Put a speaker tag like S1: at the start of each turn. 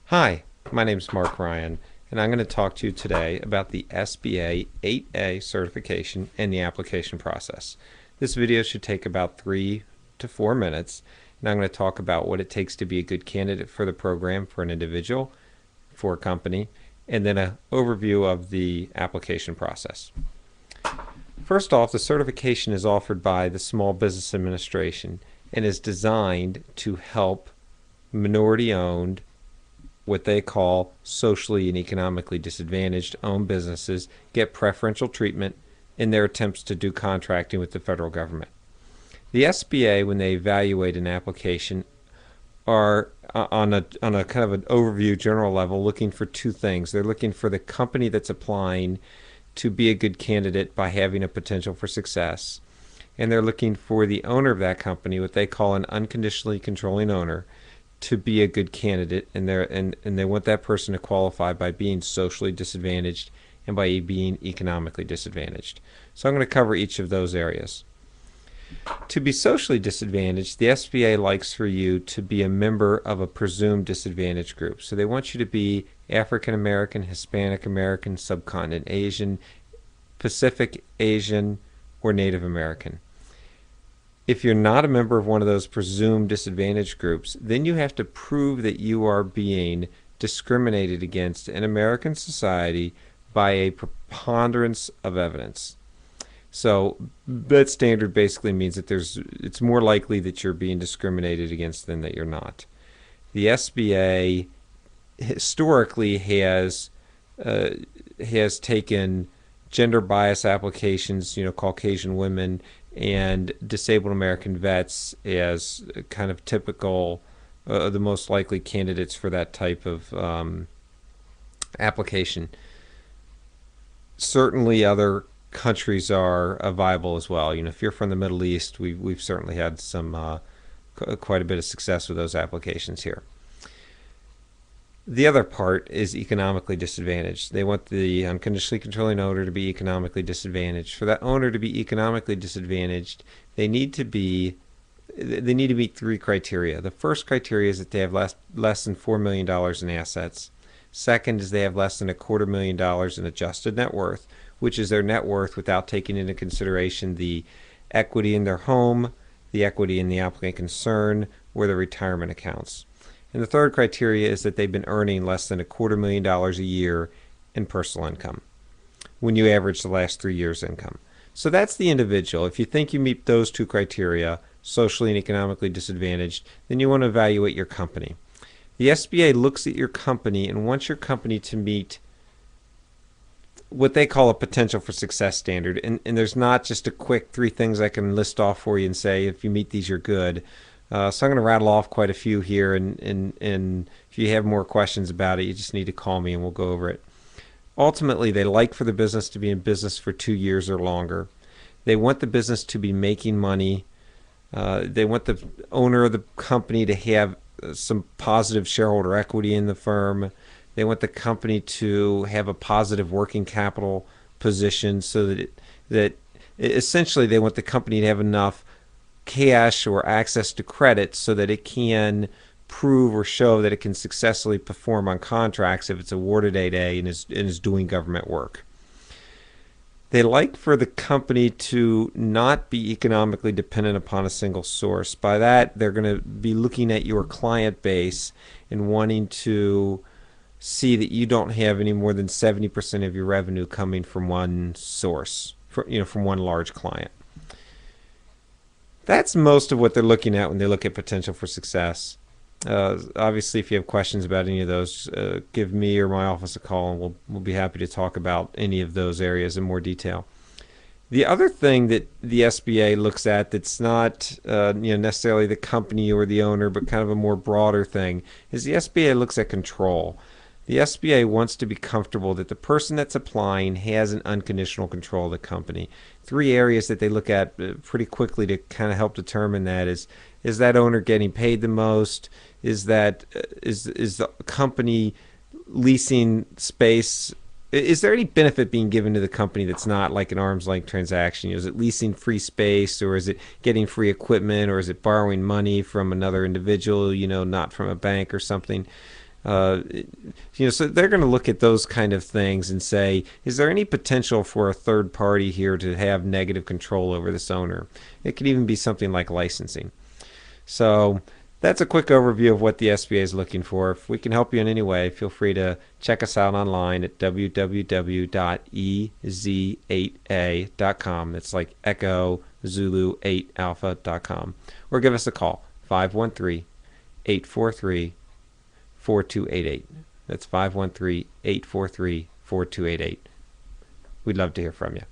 S1: Hi, my name is Mark Ryan, and I'm going to talk to you today about the SBA 8A certification and the application process. This video should take about 3 to 4 minutes, and I'm going to talk about what it takes to be a good candidate for the program for an individual, for a company, and then an overview of the application process. First off, the certification is offered by the Small Business Administration and is designed to help minority-owned, what they call socially and economically disadvantaged owned businesses get preferential treatment in their attempts to do contracting with the federal government. The SBA, when they evaluate an application, are on a kind of an overview general level looking for two things. They're looking for the company that's applying to be a good candidate by having a potential for success, and they're looking for the owner of that company, what they call an unconditionally controlling owner, to be a good candidate, and they want that person to qualify by being socially disadvantaged and by being economically disadvantaged. So I'm going to cover each of those areas. To be socially disadvantaged, the SBA likes for you to be a member of a presumed disadvantaged group. So they want you to be African American, Hispanic American, Subcontinent Asian, Pacific Asian, or Native American. If you're not a member of one of those presumed disadvantaged groups, then you have to prove that you are being discriminated against in American society by a preponderance of evidence. So that standard basically means that it's more likely that you're being discriminated against than that you're not. The SBA historically has taken gender bias applications, Caucasian women and disabled American vets as kind of typical, the most likely candidates for that type of application. Certainly other countries are viable as well. If you're from the Middle East, we've certainly had some quite a bit of success with those applications here. The other part is economically disadvantaged. They want the unconditionally controlling owner to be economically disadvantaged. For that owner to be economically disadvantaged, they need to meet three criteria. The first criteria is that they have less than $4 million in assets. Second is they have less than $250,000 in adjusted net worth, which is their net worth without taking into consideration the equity in their home, the equity in the applicant concern, or the retirement accounts. And the third criteria is that they've been earning less than $250,000 a year in personal income when you average the last 3 years' income. So that's the individual. If you think you meet those two criteria, socially and economically disadvantaged, then you want to evaluate your company. The SBA looks at your company and wants your company to meet what they call a potential for success standard. And there's not just a quick 3 things I can list off for you and say, if you meet these, you're good. So I'm going to rattle off quite a few here, and if you have more questions about it, you just need to call me and we'll go over it. Ultimately, they like for the business to be in business for 2 years or longer. They want the business to be making money. They want the owner of the company to have some positive shareholder equity in the firm. They want the company to have a positive working capital position, so that essentially they want the company to have enough cash or access to credit so that it can prove or show that it can successfully perform on contracts if it's awarded 8A and is doing government work. They like for the company to not be economically dependent upon a single source. By that, they're going to be looking at your client base and wanting to see that you don't have any more than 70% of your revenue coming from one source, from one large client. That's most of what they're looking at when they look at potential for success. Obviously, if you have questions about any of those, give me or my office a call, and we'll be happy to talk about any of those areas in more detail. The other thing that the SBA looks at that's not necessarily the company or the owner, but kind of a more broader thing, is the SBA looks at control. The SBA wants to be comfortable that the person that's applying has an unconditional control of the company. 3 areas that they look at pretty quickly to kind of help determine that is that owner getting paid the most? Is the company leasing space? Is there any benefit being given to the company that's not like an arm's length transaction? Is it leasing free space, or is it getting free equipment, or is it borrowing money from another individual, not from a bank or something? So they're going to look at those kind of things and say, is there any potential for a third party here to have negative control over this owner? It could even be something like licensing. So that's a quick overview of what the SBA is looking for. If we can help you in any way, feel free to check us out online at www.ez8a.com. That's like Echo Zulu 8 Alpha.com. Or give us a call, 513-843-4288. That's 513-843-4288. We'd love to hear from you.